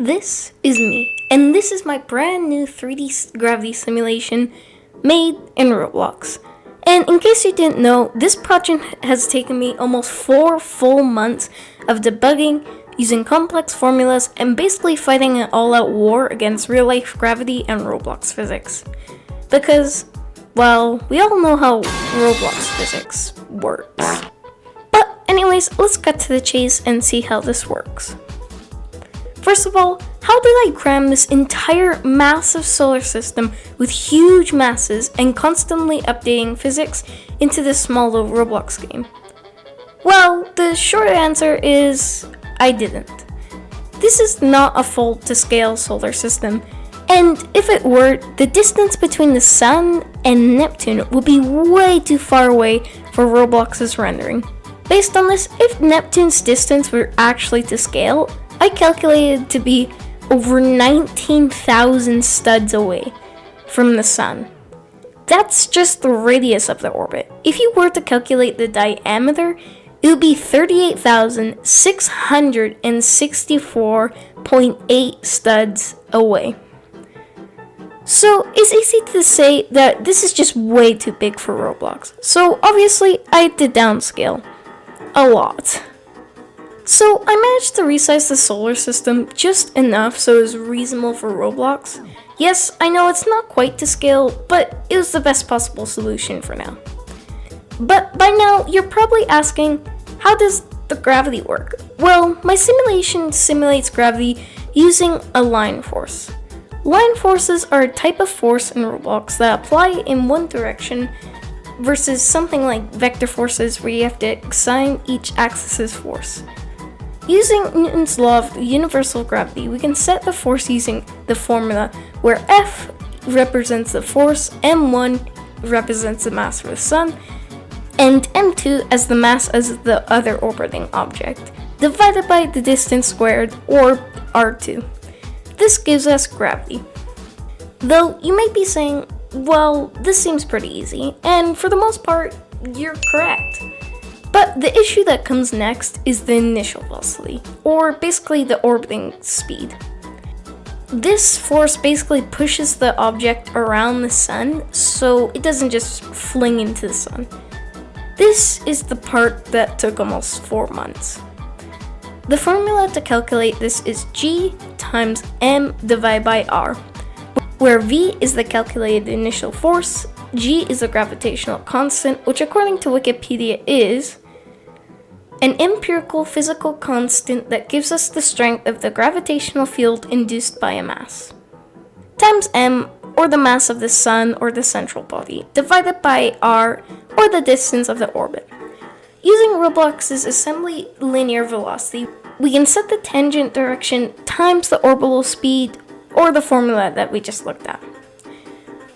This is me, and this is my brand new 3D gravity simulation made in Roblox. And in case you didn't know, this project has taken me almost 4 full months of debugging, using complex formulas, and basically fighting an all-out war against real-life gravity and Roblox physics. Because, well, we all know how Roblox physics works. But anyways, let's cut to the chase and see how this works. First of all, how did I cram this entire massive solar system with huge masses and constantly updating physics into this small little Roblox game? Well, the short answer is I didn't. This is not a full to scale solar system, and if it were, the distance between the Sun and Neptune would be way too far away for Roblox's rendering. Based on this, if Neptune's distance were actually to scale, I calculated to be over 19,000 studs away from the Sun. That's just the radius of the orbit. If you were to calculate the diameter, it would be 38,664.8 studs away. So it's easy to say that this is just way too big for Roblox. So obviously I had to downscale a lot. So I managed to resize the solar system just enough so it was reasonable for Roblox. Yes, I know it's not quite to scale, but it was the best possible solution for now. But by now, you're probably asking, how does the gravity work? Well, my simulation simulates gravity using a line force. Line forces are a type of force in Roblox that apply in one direction versus something like vector forces where you have to assign each axis's force. Using Newton's law of universal gravity, we can set the force using the formula where F represents the force, M1 represents the mass of the Sun, and M2 as the mass of the other orbiting object, divided by the distance squared, or R2. This gives us gravity. Though you may be saying, well, this seems pretty easy, and for the most part, you're correct. But the issue that comes next is the initial velocity, or basically the orbiting speed. This force basically pushes the object around the Sun, so it doesn't just fling into the Sun. This is the part that took almost 4 months. The formula to calculate this is G times M divided by R, where V is the calculated initial force, G is the gravitational constant, which according to Wikipedia is an empirical physical constant that gives us the strength of the gravitational field induced by a mass, times M, or the mass of the Sun or the central body, divided by R, or the distance of the orbit. Using Roblox's assembly linear velocity, we can set the tangent direction times the orbital speed, or the formula that we just looked at.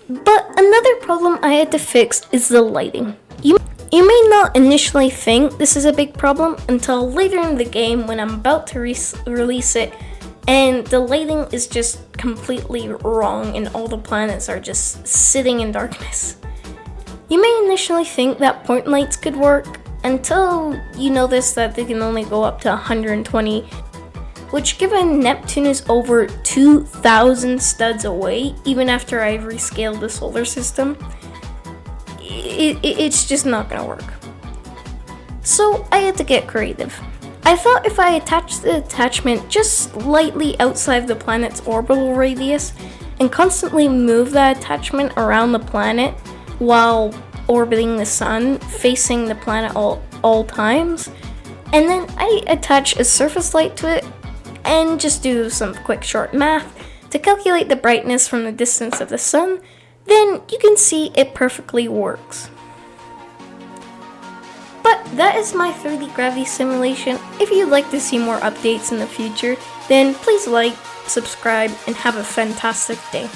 But another problem I had to fix is the lighting. You may not initially think this is a big problem until later in the game when I'm about to release it and the lighting is just completely wrong and all the planets are just sitting in darkness. You may initially think that point lights could work until you notice that they can only go up to 120, which given Neptune is over 2,000 studs away even after I've rescaled the solar system, it's just not gonna work. So I had to get creative. I thought if I attached the attachment just slightly outside the planet's orbital radius and constantly move that attachment around the planet while orbiting the Sun, facing the planet all times, and then I attach a surface light to it and just do some quick short math to calculate the brightness from the distance of the Sun, then you can see it perfectly works. But that is my 3D gravity simulation. If you'd like to see more updates in the future, then please like, subscribe, and have a fantastic day.